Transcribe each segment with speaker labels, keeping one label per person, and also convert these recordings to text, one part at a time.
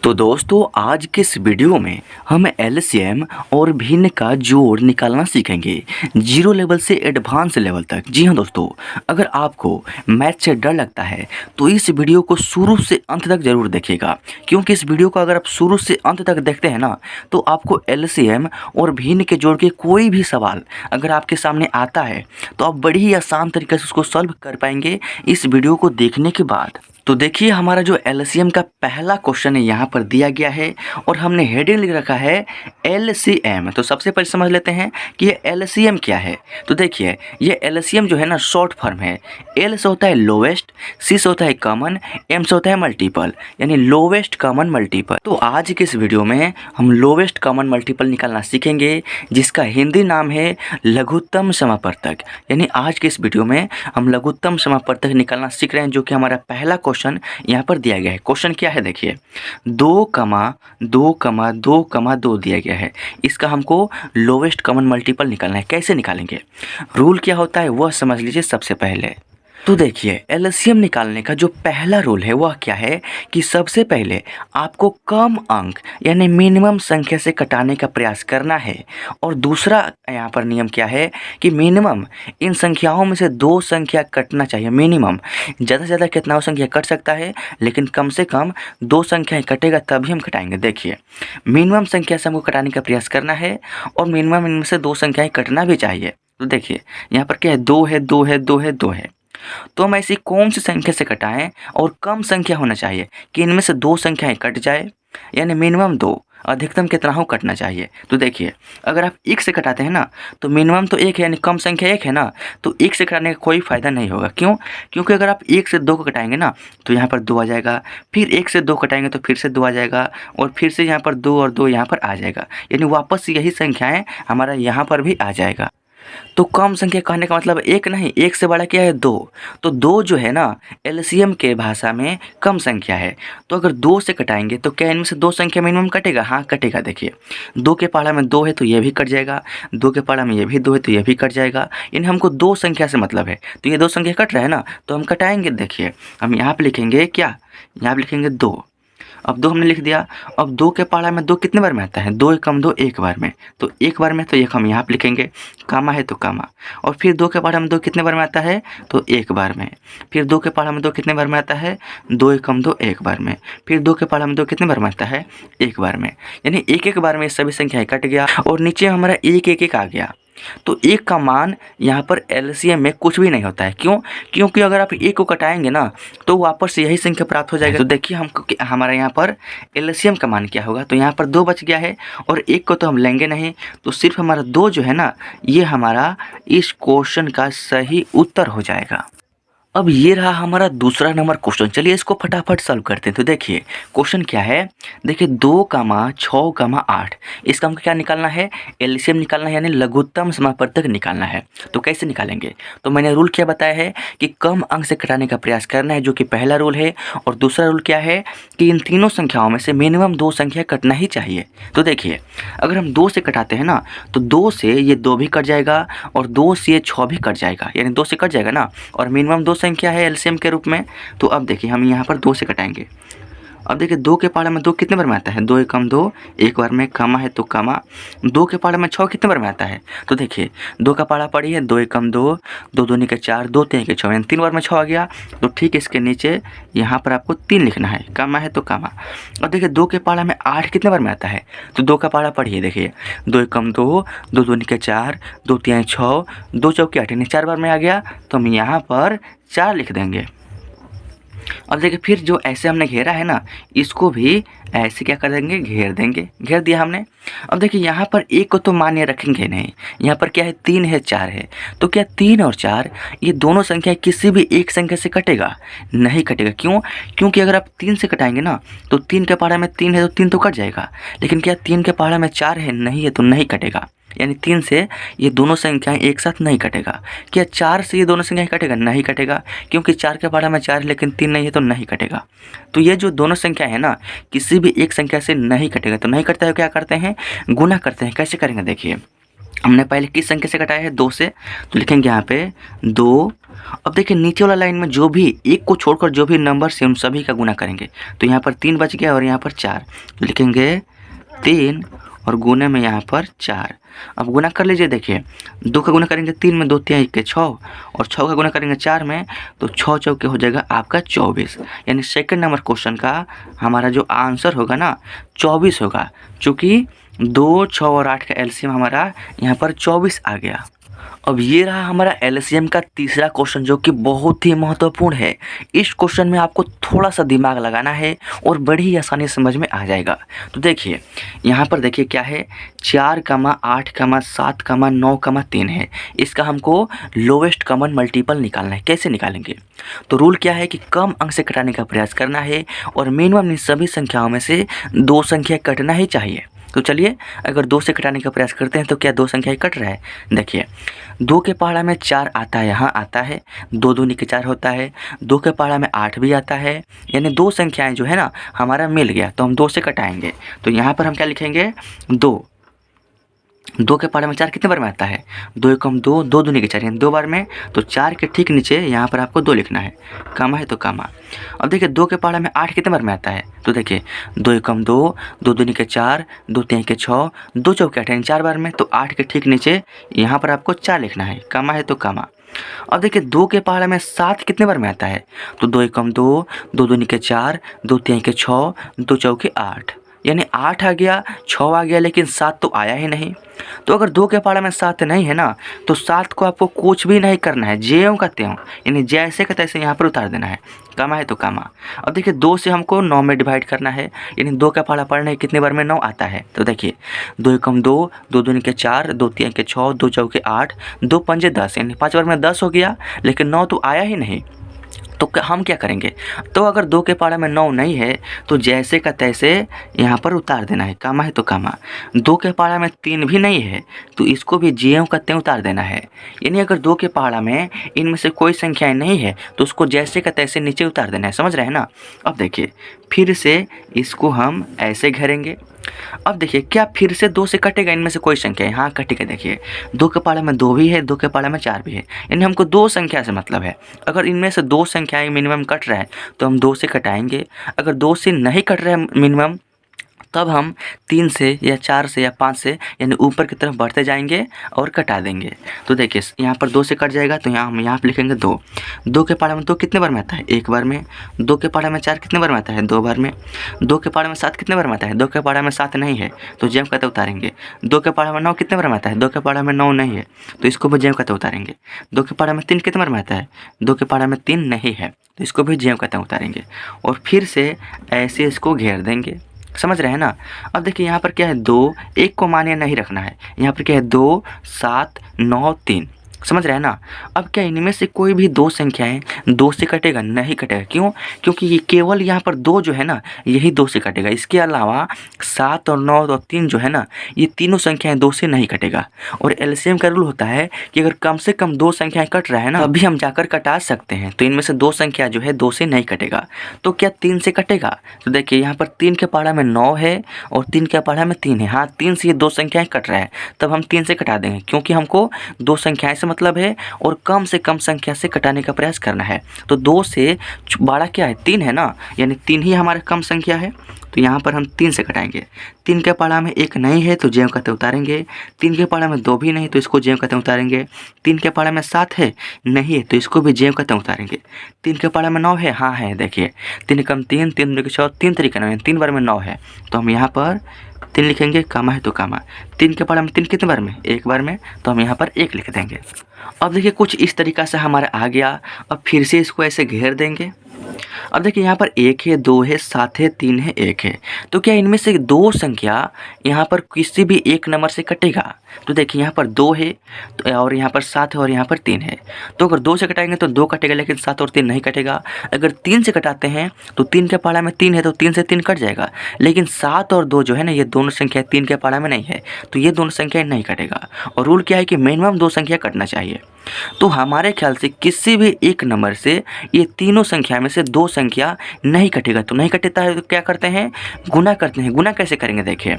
Speaker 1: तो दोस्तों आज के इस वीडियो में हम एलसीएम और भिन्न का जोड़ निकालना सीखेंगे जीरो लेवल से एडवांस लेवल तक। जी हाँ दोस्तों, अगर आपको मैथ से डर लगता है तो इस वीडियो को शुरू से अंत तक ज़रूर देखिएगा, क्योंकि इस वीडियो को अगर आप शुरू से अंत तक देखते हैं ना तो आपको एलसीएम और भिन्न के जोड़ के कोई भी सवाल अगर आपके सामने आता है तो आप बड़ी ही आसान तरीके से उसको सॉल्व कर पाएंगे इस वीडियो को देखने के बाद। तो देखिए हमारा जो एलसीएम का पहला क्वेश्चन है यहाँ पर दिया गया है और हमने हेडिंग लिख रखा है एलसीएम। तो सबसे पहले समझ लेते हैं कि ये एलसीएम क्या है। तो देखिए ये एलसीएम जो है ना शॉर्ट फॉर्म है। एल से होता है लोवेस्ट, सी से होता है कॉमन, एम से होता है मल्टीपल, यानी लोवेस्ट कॉमन मल्टीपल। तो आज के इस वीडियो में हम लोवेस्ट कॉमन मल्टीपल निकालना सीखेंगे जिसका हिंदी नाम है लघुत्तम समापवर्तक। यानी आज के इस वीडियो में हम लघुत्तम समापवर्तक निकालना सीख रहे हैं, जो कि हमारा पहला क्वेश्चन यहाँ पर दिया गया है। क्वेश्चन क्या है देखिए, 2,2,2,2 दिया गया है। इसका हमको लोवेस्ट कॉमन मल्टीपल निकालना है। कैसे निकालेंगे, रूल क्या होता है वह समझ लीजिए सबसे पहले। तो देखिए एलसीएम निकालने का जो पहला रूल है वह क्या है कि सबसे पहले आपको कम अंक यानी मिनिमम संख्या से घटाने का प्रयास करना है। और दूसरा यहाँ पर नियम क्या है कि मिनिमम इन संख्याओं में से दो संख्या कटना चाहिए। मिनिमम ज़्यादा से ज़्यादा कितना संख्या कट सकता है, लेकिन कम से कम दो संख्याएं कटेगा तभी हम घटाएंगे। देखिए मिनिमम संख्या से हमको घटाने का प्रयास करना है और मिनिमम इनमें से दो संख्याएं कटना भी चाहिए। तो देखिए यहाँ पर क्या है, 2 है, 2 है, 2 है, 2 है। तो हम ऐसी कौन सी संख्या से घटाएं और कम संख्या होना चाहिए कि इनमें से दो संख्याएं कट जाए, यानी मिनिमम 2, अधिकतम कितना हो कटना चाहिए। तो देखिए अगर आप 1 से घटाते हैं ना तो मिनिमम तो 1 है, यानी कम संख्या 1 है ना, तो 1 से घटाने का कोई फ़ायदा नहीं होगा। क्यों? क्योंकि अगर आप 1 से 2 को घटाएंगे ना तो यहाँ पर 2 आ जाएगा, फिर 1 से 2 घटाएंगे तो फिर से 2 आ जाएगा, और फिर से यहाँ पर 2 और 2 यहाँ पर आ जाएगा, यानी वापस यही संख्याएँ हमारा यहाँ पर भी आ जाएगा। तो कम संख्या कहने का मतलब 1 नहीं, 1 से बड़ा क्या है, 2। तो 2 जो है ना एलसीएम के भाषा में कम संख्या है। तो अगर 2 से घटाएंगे तो क्या इनमें से दो संख्या मिनिमम कटेगा? हाँ कटेगा। देखिए 2 के पहाड़ा में 2 है तो ये भी कट जाएगा, 2 के पहाड़ा में ये भी 2 है तो ये भी कट जाएगा, यानी हमको दो संख्या से मतलब है। तो ये दो संख्या कट रहा है ना, तो हम घटाएंगे। देखिए हम यहाँ पे लिखेंगे क्या, यहाँ पे लिखेंगे 2। अब 2 हमने लिख दिया। अब 2 के पहाड़ा में 2 कितने बार में आता है, 2 एकम 2 एक बार में, तो एक बार में, तो एक हम यहाँ पे लिखेंगे, कामा है तो कामा। और फिर 2 के पहाड़ा में 2 कितने बार में आता है, तो एक बार में। फिर 2 के पहाड़ा में 2 कितने बार में आता है, 2 एकम 2 एक बार में। फिर 2 के पहाड़ा में 2 कितने बार में आता है, एक बार में, यानी एक एक बार में सभी संख्याएं कट गया और नीचे हमारा 1 आ गया। तो 1 का मान यहाँ पर एलसीएम में कुछ भी नहीं होता है। क्यों? क्योंकि अगर आप 1 को घटाएंगे ना तो वापस से यही संख्या प्राप्त हो जाएगा। तो देखिए हमको हमारा यहाँ पर एलसीएम का मान क्या होगा, तो यहाँ पर 2 बच गया है और 1 को तो हम लेंगे नहीं, तो सिर्फ हमारा 2 जो है ना ये हमारा इस क्वेश्चन का सही उत्तर हो जाएगा। अब ये रहा हमारा दूसरा नंबर क्वेश्चन। चलिए इसको फटाफट सॉल्व करते हैं। तो देखिए क्वेश्चन क्या है, देखिए 2,6,8 इसका हमको क्या निकालना है, एलसीएम निकालना है, यानी लघुत्तम समापवर्तक निकालना है। तो कैसे निकालेंगे, तो मैंने रूल क्या बताया है कि कम अंक से घटाने का प्रयास करना है, जो कि पहला रूल है। और दूसरा रूल क्या है कि इन तीनों संख्याओं में से मिनिमम दो संख्या कटना ही चाहिए। तो देखिए अगर हम 2 से घटाते हैं ना तो 2 से ये 2 भी कट जाएगा और 2 से ये 6 भी कट जाएगा, यानी 2 से कट जाएगा ना, और मिनिमम दो संख्या है एलसीएम के रूप में। तो अब देखिए हम यहाँ पर 2 से घटाएंगे। अब देखिए 2 के पहाड़ा में 2 कितने बार में आता है, 2 एकम 2 एक बार में, कामा है तो कामा। 2 के पहाड़ा में 6 कितने बार में आता है, तो देखिए 2 का पहाड़ा पड़ी है, 2 एकम 2, 2 दूनी के 4, 2 तीन के 6, यानी 3 बार में 6 आ गया। तो ठीक इसके नीचे यहाँ पर आपको 3 लिखना है, कामा है तो कामा। और देखिए 2 के पहाड़ा में 8 कितने बार में आता है, तो 2 का पहाड़ा पढ़िए, देखिए 2 एकम 2, 2 दूनी के 4, 2 तीन 6, 2 चौके 8, यानी 4 बार में आ गया, तो हम यहाँ पर 4 लिख देंगे। अब देखिए फिर जो ऐसे हमने घेरा है ना इसको भी ऐसे क्या कर देंगे, घेर देंगे, घेर दिया हमने। अब देखिए यहाँ पर 1 को तो मान्य रखेंगे नहीं, यहाँ पर क्या है 3 है 4 है, तो क्या 3 और 4 ये दोनों संख्या किसी भी एक संख्या से कटेगा? नहीं कटेगा। क्यों? क्योंकि अगर आप 3 से कटाएंगे ना तो 3 के पहाड़ा में 3 है तो 3 तो कट जाएगा, लेकिन क्या 3 के पहाड़ा में 4 है, नहीं है तो नहीं कटेगा, यानी 3 से ये दोनों संख्याएं एक साथ नहीं कटेगा। क्या 4 से ये दोनों संख्याएं कटेगा? नहीं कटेगा, क्योंकि 4 के पहाड़ा में 4 है लेकिन 3 नहीं है तो नहीं कटेगा। तो ये जो दोनों संख्या है ना किसी भी एक संख्या से नहीं कटेगा। तो नहीं कटता है क्या करते हैं, गुना करते हैं। कैसे करेंगे देखिए, हमने पहले किस संख्या से घटाया है? 2 से, तो लिखेंगे यहाँ पे 2। अब देखिए नीचे वाला लाइन में जो भी एक को छोड़कर जो भी नंबर से उन सभी का गुना करेंगे, तो यहाँ पर 3 बच गया और यहाँ पर 4, तो लिखेंगे 3 और गुने में यहाँ पर 4। अब गुना कर लीजिए, देखिए 2 का गुना करेंगे 3 में, 2 3 1 6, और 6 का गुना करेंगे 4 में, तो 6 चौके हो जाएगा आपका 24। यानी सेकंड नंबर क्वेश्चन का हमारा जो आंसर होगा ना 24 होगा, चूँकि 2, 6 और 8 का एलसीएम हमारा यहाँ पर 24 आ गया। अब ये रहा हमारा एलसीएम का तीसरा क्वेश्चन, जो कि बहुत ही महत्वपूर्ण है। इस क्वेश्चन में आपको थोड़ा सा दिमाग लगाना है और बड़ी ही आसानी से समझ में आ जाएगा। तो देखिए यहाँ पर देखिए क्या है, 4, 8, 7, 9, 3 है। इसका हमको लोवेस्ट कॉमन मल्टीपल निकालना है। कैसे निकालेंगे? तो रूल क्या है कि कम अंक से घटाने का प्रयास करना है और मिनिमम इन सभी संख्याओं में से 2 संख्या कटना ही चाहिए। तो चलिए, अगर 2 से घटाने का प्रयास करते हैं तो क्या 2 संख्या कट रहा है? देखिए 2 के पहाड़ा में 4 आता है, यहाँ आता है, 2 दूनी के 4 होता है, 2 के पहाड़ा में 8 भी आता है, यानी 2 संख्याएं जो है ना हमारा मिल गया, तो हम 2 से कटाएंगे। तो यहाँ पर हम क्या लिखेंगे? 2। 2 के पहाड़े में 4 कितने बार में आता है? 2 एकम 2, 2 दूनी के 4 यानी 2 बार में, तो 4 के ठीक नीचे यहाँ पर आपको 2 लिखना है, कामा है तो कामा। अब देखिए 2 के पहाड़े में 8 कितने बार में आता है? तो देखिए 2 एकम 2, 2 दूनी के 4, 2 तीन के 6, 2 चौके 8 यानी 4 बार में, तो 8 के ठीक नीचे यहाँ पर आपको 4 लिखना है, कामा है तो कामा। अब देखिए 2 के पहाड़े में 7 कितने बार में आता है? तो 2 एकम 2, 2 दूनी के 4, 2 तीन के 6, 2 चौके 8 यानी 8 आ गया, 6 आ गया, लेकिन 7 तो आया ही नहीं। तो अगर 2 के पहाड़े में 7 नहीं है ना, तो 7 को आपको कुछ भी नहीं करना है, ज्यों का त्यों, यानी जैसे का तैसे यहाँ पर उतार देना है, कामा है तो कामा। अब देखिए 2 से हमको 9 में डिवाइड करना है, यानी 2 का पहाड़ा पढ़ने कितने बार में 9 आता है? तो देखिए 2 एकम 2, 2 दूनी के 4, 2 तीन के 6, 2 चौके 8, 2 पंजे 10 यानी 5 बार में 10 हो गया, लेकिन 9 तो आया ही नहीं। तो हम क्या करेंगे? तो अगर 2 के पहाड़ा में 9 नहीं है, तो जैसे का तैसे यहाँ पर उतार देना है, कामा है तो कामा। 2 के पहाड़ा में 3 भी नहीं है, तो इसको भी ज्यों का त्यों उतार देना है। यानी अगर 2 के पहाड़ा में इनमें से कोई संख्याएं नहीं है, तो उसको जैसे का तैसे नीचे उतार देना है, समझ रहे हैं ना? अब देखिए फिर से इसको हम ऐसे घेरेंगे। अब देखिए क्या फिर से 2 से कटेगा इनमें से कोई संख्या है? हाँ कटेगा। देखिए 2 के पहाड़े में 2 भी है, 2 के पहाड़े में 4 भी है, यानी हमको 2 संख्या से मतलब है। अगर इनमें से 2 संख्याएं मिनिमम कट रहा है तो हम 2 से कटाएंगे। अगर 2 से नहीं कट रहा है मिनिमम, तब हम 3 से या 4 से या 5 से यानी ऊपर की तरफ बढ़ते जाएंगे और कटा देंगे। तो देखिए यहाँ पर 2 से कट जाएगा, तो हम यहाँ पर लिखेंगे 2। 2 के पहाड़े में 2 कितने बार में आता है? 1 बार में। 2 के पहाड़े में 4 कितने बार में आता है? 2 बार में। 2 के पहाड़े में 7 कितने बार में आता है? 2 के पहाड़े में 7 नहीं है, तो जेम कहते उतारेंगे। 2 के पहाड़े में 9 कितने बार में आता है? 2 के पहाड़े में 9 नहीं है, तो इसको भी जेम कहते उतारेंगे। 2 के पहाड़े में 3 कितने बार में आता है? 2 के पहाड़े में 3 नहीं है, तो इसको भी जेम कहते उतारेंगे और फिर से ऐसे इसको घेर देंगे। समझ रहे हैं ना? अब देखिए यहाँ पर क्या है, 2, 1 को मान्य नहीं रखना है। यहाँ पर क्या है, 2, 7, 9, 3। समझ रहे हैं ना? अब क्या इनमें से कोई भी 2 संख्याएं 2 से कटेगा? नहीं कटेगा। क्यों? क्योंकि ये केवल यहाँ पर 2 जो है ना, यही 2 से कटेगा। इसके अलावा 7 और 9 और 3 जो है ना, ये तीनों संख्याएं 2 से नहीं कटेगा। और एलसीएम का रूल होता है कि अगर कम से कम 2 संख्याएं कट रहा है ना, तभी हम जाकर कटा सकते हैं। तो इनमें से 2 संख्या जो है 2 से नहीं कटेगा। तो क्या 3 से कटेगा? तो देखिए यहाँ पर 3 के पहाड़ा में 9 है और 3 के पहाड़ा में 3 है। हाँ 3 से ये 2 संख्याएं कट रहा है, तब हम 3 से कटा देंगे, क्योंकि हमको 2 संख्याएं से मतलब है और कम से कम संख्या से कटाने का प्रयास करना है। तो 2 से बड़ा क्या है? 3 है ना, यानी 3 ही हमारा कम संख्या है। तो यहाँ पर हम 3 से कटाएंगे। 3 के पहाड़ा में 1 नहीं है, तो जेम कहते उतारेंगे। 3 के पहाड़ा में 2 भी नहीं, तो इसको जेम कहते उतारेंगे। 3 के पहाड़ा में 7 है, नहीं है, तो इसको भी जेम कहते उतारेंगे। 3 के पहाड़ा में 9 है, हाँ है। देखिए 3 कम 3, 3 दूनी के 6, 3 तरीके 9, 3 बार में 9 है, तो हम यहाँ पर 3 लिखेंगे, कामा है तो कामा। 3 के पहाड़ा में 3 कितने बार में? 1 बार में, तो हम यहाँ पर 1 लिख देंगे। अब देखिए कुछ इस तरीक़ा से हमारा आ गया। अब फिर से इसको ऐसे घेर देंगे। अब देखिए यहाँ पर 1 है, 2 है, 7 है, 3 है, 1 है। तो क्या इनमें से 2 संख्या यहाँ पर किसी भी एक नंबर से कटेगा? तो देखिए यहाँ पर 2 है तो और यहाँ पर 7 है और यहाँ पर 3 है। तो अगर 2 से कटाएंगे तो 2 कटेगा, लेकिन 7 और 3 नहीं कटेगा। अगर 3 से कटाते हैं तो 3 के पहाड़ा में 3 है, तो 3 से 3 कट जाएगा, लेकिन 7 और 2 जो है ना, ये दोनों संख्या 3 के पहाड़ा में नहीं है, तो ये दोनों संख्या नहीं कटेगा। और रूल क्या है कि मिनिमम 2 संख्या कटना चाहिए। तो हमारे ख्याल से किसी भी एक नंबर से ये तीनों संख्या में से दो संख्या नहीं कटेगा। तो नहीं कटता है तो क्या करते हैं, गुना करते हैं। गुना कैसे करेंगे, देखिए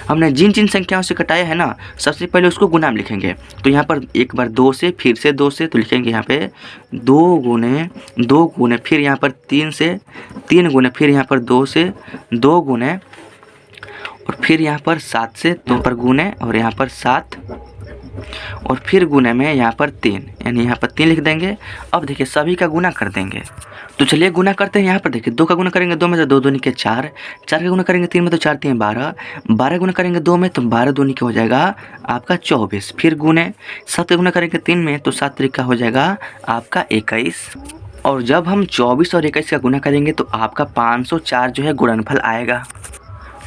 Speaker 1: हमने जिन जिन संख्याओं से कटाया है ना, सबसे पहले उसको गुना में लिखेंगे। तो यहाँ पर एक बार 2 से, फिर से 2 से, तो लिखेंगे यहाँ पे 2 गुने 2 गुने, फिर यहाँ पर 3 से 3 गुने, फिर यहाँ पर 2 से 2 गुने, और फिर यहाँ पर 7 से 2 पर गुने, और यहाँ पर 7, और फिर गुने में यहाँ पर 3, यानी यहाँ पर 3 लिख देंगे। अब देखिए सभी का गुना कर देंगे। तो चलिए गुना करते हैं। यहाँ पर देखिए 2 का गुना करेंगे 2 में तो 2 दूनी के 4, 4 का गुना करेंगे 3 में तो 4 3 12, 12 गुना करेंगे 2 में तो 12 दूनी के हो जाएगा आपका 24। फिर गुने 7 का गुना करेंगे 3 में तो 7 3 का हो जाएगा आपका 21। और जब हम 24 और 21 का गुना करेंगे तो आपका 504 जो है गुणनफल आएगा।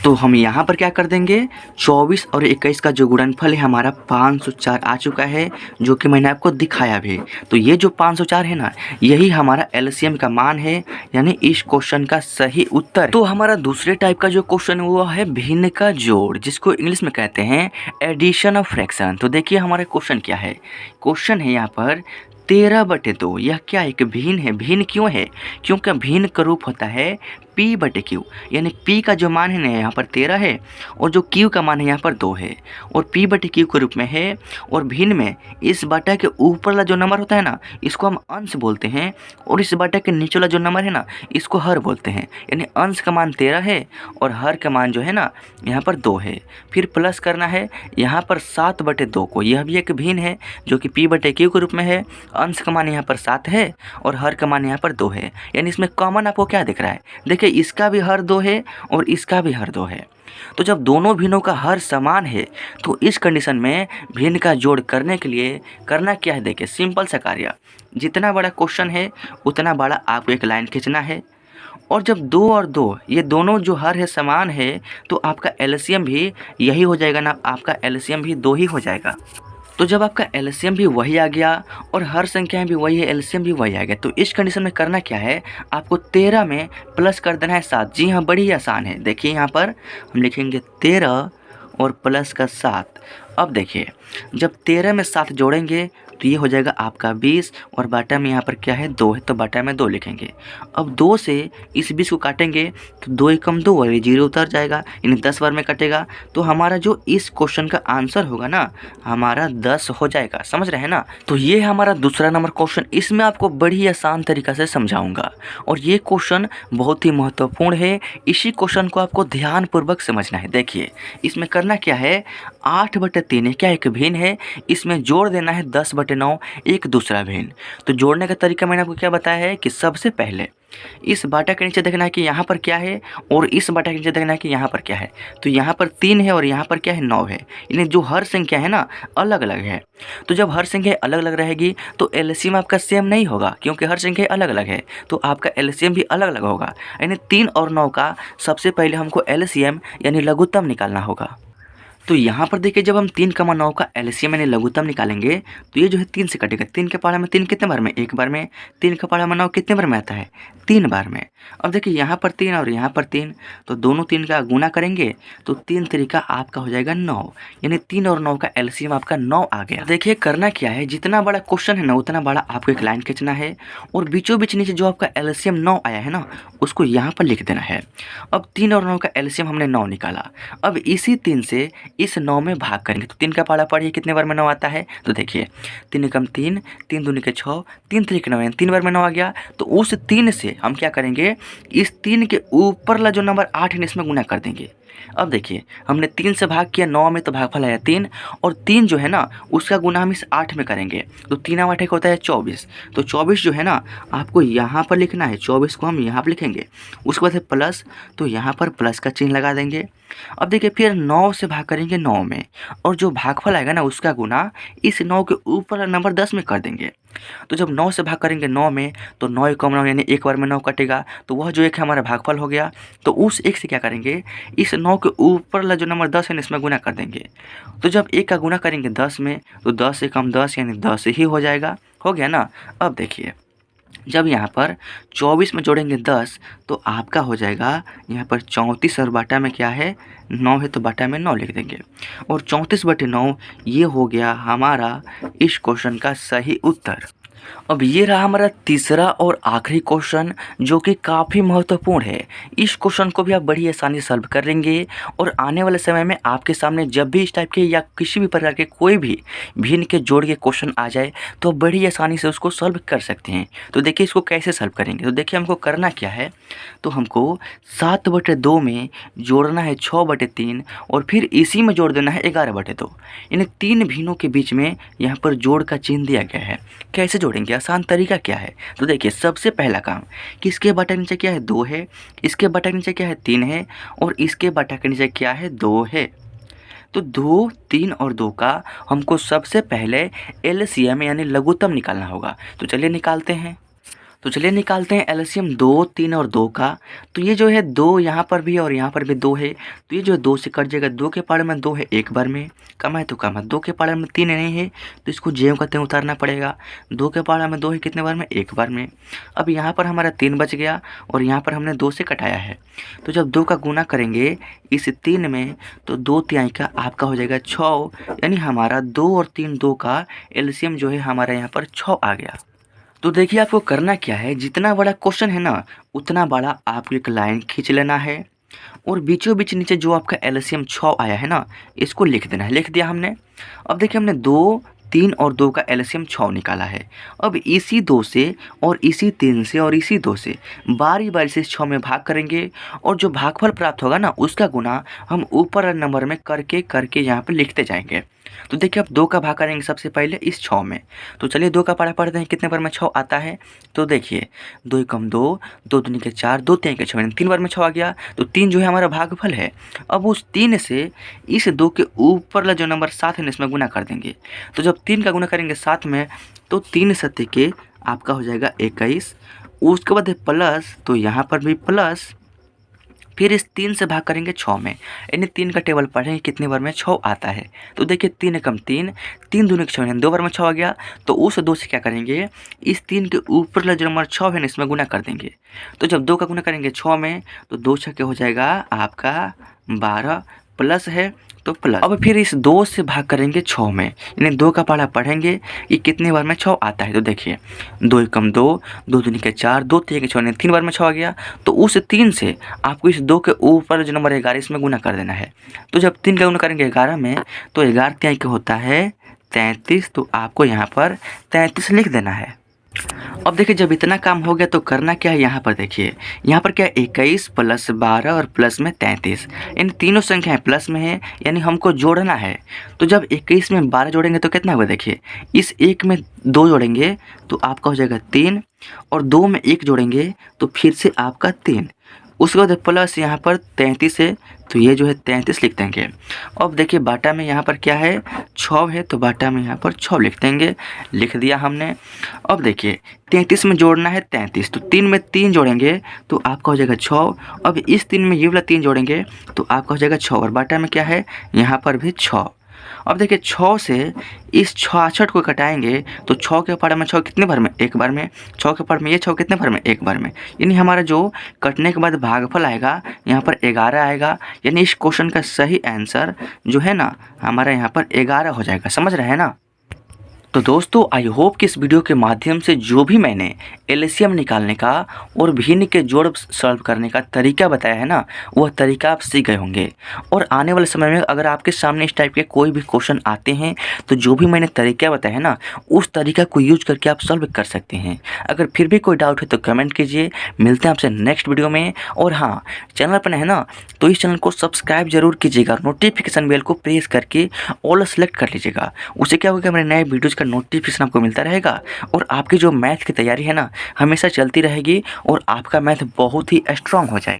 Speaker 1: तो हम यहाँ पर क्या कर देंगे, 24 और 21 का जो गुणनफल है हमारा 504 आ चुका है, जो कि मैंने आपको दिखाया भी। तो ये जो 504 है ना, यही हमारा एलसीएम का मान है, यानी इस क्वेश्चन का सही उत्तर। तो हमारा दूसरे टाइप का जो क्वेश्चन हुआ है भिन्न का जोड़, जिसको इंग्लिश में कहते हैं एडिशन ऑफ फ्रैक्शन। तो देखिए हमारा क्वेश्चन क्या है, क्वेश्चन है यहाँ पर 13/2। यह क्या एक भिन्न है। भिन्न क्यों है, क्योंकि भिन्न का रूप होता है P/Q, यानी P का जो मान है ना यहाँ पर 13 है, और जो Q का मान है यहाँ पर 2 है, और P/Q के रूप में है। और भिन्न में इस बटा के ऊपर वाला जो नंबर होता है ना, इसको हम अंश बोलते हैं, और इस बटा के नीचे वाला जो नंबर है ना, इसको हर बोलते हैं। यानी अंश का मान 13 है और हर का मान जो है ना यहाँ पर 2 है। फिर प्लस करना है यहाँ पर 7/2 को, यह भी एक भिन्न है जो कि P/Q के रूप में है। अंश का मान यहाँ पर 7 है और हर का मान यहाँ पर 2 है। यानी इसमें कॉमन आपको क्या दिख रहा है, देखिए इसका भी हर 2 है और इसका भी हर 2 है। तो जब दोनों भिन्नों का हर समान है तो इस कंडीशन में भिन्न का जोड़ करने के लिए करना क्या है, देखिए सिंपल सा कार्य, जितना बड़ा क्वेश्चन है उतना बड़ा आपको एक लाइन खींचना है। और जब 2 और 2 ये दोनों जो हर है समान है तो आपका एलसीएम भी यही हो जाएगा ना, आपका एलसीएम भी 2 ही हो जाएगा। तो जब आपका एलसीएम भी वही आ गया और हर संख्याएं भी वही है, एलसीएम भी वही आ गया, तो इस कंडीशन में करना क्या है, आपको 13 में प्लस कर देना है 7। जी हाँ, बड़ी आसान है। देखिए यहाँ पर हम लिखेंगे 13 और प्लस का 7। अब देखिए जब 13 में 7 जोड़ेंगे तो ये हो जाएगा आपका 20, और बाटा में यहाँ पर क्या है 2 है, तो बाटा में 2 लिखेंगे। अब 2 से इस 20 को काटेंगे तो 2 एकम 2 और ये 0 उतर जाएगा, यानी 10 बार में कटेगा। तो हमारा जो इस क्वेश्चन का आंसर होगा ना, हमारा 10 हो जाएगा। समझ रहे हैं ना। तो ये हमारा दूसरा नंबर क्वेश्चन, इसमें आपको बड़ी आसान तरीका से समझाऊंगा, और ये क्वेश्चन बहुत ही महत्वपूर्ण है। इसी क्वेश्चन को आपको ध्यानपूर्वक समझना है। देखिए इसमें करना क्या है, 8/3 क्या एक भिन्न है, इसमें जोड़ देना है 10/9 एक दूसरा भिन्न। तो जोड़ने का तरीका मैंने आपको क्या बताया है कि सबसे पहले इस बाटा के नीचे देखना है कि यहाँ पर क्या है, और इस बाटा के नीचे देखना है कि यहाँ पर क्या है। तो यहाँ पर 3 है और यहाँ पर क्या है 9 है, यानी जो हर संख्या है ना अलग अलग है। तो जब हर संख्या अलग अलग रहेगी तो एलसीएम आपका सेम नहीं होगा, क्योंकि हर संख्या अलग अलग है, तो आपका एलसीएम भी अलग अलग होगा। यानी 3 और 9 का सबसे पहले हमको एलसीएम यानी लघुत्तम निकालना होगा। तो यहाँ पर देखिए जब हम 3,9 का एलसीएम यानी लघुत्तम निकालेंगे तो ये जो है 3 से कटेगा। 3 के पहाड़ा में 3 कितने बार में, एक बार में। 3 का पहाड़ा में 9 कितने बार में आता है, 3 बार में। अब देखिए यहाँ पर 3 और यहाँ पर 3, तो दोनों 3 का गुना करेंगे तो 3 तरीका आपका हो जाएगा 9, यानी 3 और 9 का एलसीएम आपका 9 आ गया। देखिए करना क्या है, जितना बड़ा क्वेश्चन है ना उतना बड़ा आपको एक लाइन खींचना है, और बीचों बीच नीचे जो आपका एलसीएम 9 आया है ना उसको यहाँ पर लिख देना है। अब 3 और 9 का एलसीएम हमने 9 निकाला। अब इसी 3 से इस 9 में भाग करेंगे तो 3 का पहाड़ा पढ़िए कितने बार में 9 आता है। तो देखिए 3 एकम 3, 3 दूनी के 6, 3 3 9, 3 बार में 9 आ गया। तो उस 3 से हम क्या करेंगे, इस 3 के ऊपर वाला जो नंबर 8 है इसमें गुना कर देंगे। अब देखिए हमने 3 से भाग किया 9 में, तो भागफल आया 3, और 3 जो है ना उसका गुना हम इस 8 में करेंगे। तो 3 8 एक होता है 24। तो 24 जो है ना आपको यहाँ पर लिखना है, 24 को हम यहाँ पर लिखेंगे। उसके बाद है प्लस, तो यहाँ पर प्लस का चिन्ह लगा देंगे। अब देखिए फिर 9 से भाग करेंगे 9 में, और जो भागफल आएगा ना उसका गुना इस 9 के ऊपर नंबर 10 में कर देंगे। तो जब 9 से भाग करेंगे 9 में तो 9 एकम 9 यानी एक बार में 9 कटेगा, तो वह जो एक है हमारा भागफल हो गया। तो उस एक से क्या करेंगे, इस 9 के ऊपर वाला जो नंबर 10 है इसमें गुना कर देंगे। तो जब एक का गुना करेंगे 10 में तो 10 एकम 10 यानी 10 ही हो जाएगा। हो गया ना। अब देखिए जब यहाँ पर 24 में जोड़ेंगे 10 तो आपका हो जाएगा यहाँ पर 34 और बटा में क्या है 9 है तो बटा में 9 लिख देंगे और 34/9 ये हो गया हमारा इस क्वेश्चन का सही उत्तर। अब ये रहा हमारा तीसरा और आखिरी क्वेश्चन जो कि काफ़ी महत्वपूर्ण है। इस क्वेश्चन को भी आप बड़ी आसानी से सॉल्व कर लेंगे और आने वाले समय में आपके सामने जब भी इस टाइप के या किसी भी प्रकार के कोई भी भिन्न के जोड़ के क्वेश्चन आ जाए तो बड़ी आसानी से उसको सॉल्व कर सकते हैं। तो देखिए इसको कैसे सॉल्व करेंगे। तो देखिए हमको करना क्या है, तो हमको 7/2 में जोड़ना है 6/3 और फिर इसी में जोड़ देना है 11/2। इन तीन भिन्नों के बीच में यहाँ पर जोड़ का चिन्ह दिया गया है। कैसे जोड़ेंगे, आसान तरीका क्या है, तो देखिए सबसे पहला काम किसके बटा नीचे क्या है 2 है, इसके बटा नीचे क्या है 3 है और इसके बटा के नीचे क्या है 2 है। तो 2, 3 और 2 का हमको सबसे पहले एलसीएम यानी लघुत्तम निकालना होगा। तो चलिए निकालते हैं। एलसीएम 2, 3 और 2 का। तो ये जो है 2 यहाँ पर भी और यहाँ पर भी 2 है, तो ये जो 2 से कट जाएगा। 2 के पावर में 2 है एक बार में, कम है तो कम है। 2 के पावर में 3 नहीं है तो इसको जेम करते उतारना पड़ेगा। 2 के पावर में 2 है कितने बार में, एक बार में। अब यहाँ पर हमारा 3 बच गया और यहाँ पर हमने 2 से कटाया है। तो जब 2 का गुना करेंगे इस 3 में तो 2 तिहाई का आपका हो जाएगा 6, यानी हमारा 2 और 3 2 का एलसीएम जो है हमारा यहाँ पर 6 आ गया। तो देखिए आपको करना क्या है, जितना बड़ा क्वेश्चन है ना उतना बड़ा आपको एक लाइन खींच लेना है और बीचों बीच नीचे जो आपका एलसीएम 6 आया है ना इसको लिख देना है। लिख दिया हमने। अब देखिए हमने 2, 3 और 2 का एलसीएम 6 निकाला है। अब इसी 2 से और इसी 3 से और इसी 2 से बारी बारी से 6 में भाग करेंगे और जो भागफल प्राप्त होगा ना उसका गुना हम ऊपर वाले नंबर में करके यहाँ पर लिखते जाएंगे। तो देखिए अब 2 का भाग करेंगे सबसे पहले इस 6 में। तो चलिए 2 का पढ़ा पढ़ते हैं कितने बार में 6 आता है। तो देखिए 2 कम 2, 2 दूनी के 4, 2 तीन के 6, 3 बार में 6 आ गया। तो 3 जो है हमारा भागफल है। अब उस 3 से इस 2 के ऊपर वाला जो नंबर 7 है इसमें गुना कर देंगे। तो जब 3 का गुना करेंगे 7 में तो 3 सत्ते के आपका हो जाएगा 21। उसके बाद प्लस, तो यहाँ पर भी प्लस, फिर इस 3 से भाग करेंगे 6 में, यानी 3 का टेबल पढ़ेंगे कितने बार में 6 आता है। तो देखिए 3 कम 3, 3 दूनी के 6, 2 बार में 6 आ गया। तो उस 2 से क्या करेंगे, इस 3 के ऊपर वाला जो नंबर 6 है ना इसमें गुना कर देंगे। तो जब 2 का गुना करेंगे 6 में तो 2 छक्के हो जाएगा आपका 12, प्लस है तो प्लस। अब फिर इस 2 से भाग करेंगे 6 में, यानी 2 का पढ़ा पढ़ेंगे ये कितने बार में 6 आता है। तो देखिए 2 कम 2, 2 दूनी के 4, 2 तीन के 6, 3 बार में 6 आ गया। तो उस 3 से आपको इस 2 के ऊपर जो नंबर 11 इसमें गुना कर देना है। तो जब 3 का गुना करेंगे 11 में तो 11 तिहाई का होता है 33। तो आपको यहाँ पर 33 लिख देना है। अब देखिए जब इतना काम हो गया तो करना क्या है, यहाँ पर देखिए यहाँ पर क्या है 21 प्लस 12 और प्लस में 33, इन तीनों संख्याएं प्लस में है यानी हमको जोड़ना है। तो जब 21 में 12 जोड़ेंगे तो कितना होगा, देखिए इस 1 में 2 जोड़ेंगे तो आपका हो जाएगा 3 और 2 में 1 जोड़ेंगे तो फिर से आपका 3। उसके बाद प्लस यहाँ पर 33 है तो ये जो है 33 लिख देंगे। अब देखिए बाटा में यहाँ पर क्या है 6 है तो बाटा में यहाँ पर 6 लिख देंगे। लिख दिया हमने। अब देखिए 33 में जोड़ना है 33, तो 3 में 3 जोड़ेंगे तो आपका हो जाएगा 6। अब इस 3 में ये वाला 3 जोड़ेंगे तो आपका हो जाएगा 6 और बाटा में क्या है यहाँ पर भी 6। अब देखिए 6 से इस 66 को कटाएंगे तो 6 के पावर में 6 कितने बार में, एक बार में। 6 के पावर में ये 6 कितने बार में, एक बार में। यानी हमारा जो कटने के बाद भागफल आएगा यहाँ पर 11 आएगा। यानी इस क्वेश्चन का सही आंसर जो है ना हमारा यहाँ पर 11 हो जाएगा। समझ रहे हैं ना। तो दोस्तों आई होप कि इस वीडियो के माध्यम से जो भी मैंने एलसीएम निकालने का और भिन्न के जोड़ सॉल्व करने का तरीका बताया है ना वह तरीका आप सीख गए होंगे। और आने वाले समय में अगर आपके सामने इस टाइप के कोई भी क्वेश्चन आते हैं तो जो भी मैंने तरीका बताया है ना उस तरीका को यूज करके आप सॉल्व कर सकते हैं। अगर फिर भी कोई डाउट है तो कमेंट कीजिए। मिलते हैं आपसे नेक्स्ट वीडियो में। और हाँ, चैनल पर है ना तो इस चैनल को सब्सक्राइब जरूर कीजिएगा, नोटिफिकेशन बेल को प्रेस करके ऑल सेलेक्ट कर लीजिएगा। उससे क्या होगा, मेरे नए वीडियोज़ का नोटिफिकेशन आपको मिलता रहेगा और आपकी जो मैथ की तैयारी है ना हमेशा चलती रहेगी और आपका मैथ बहुत ही स्ट्रांग हो जाएगा।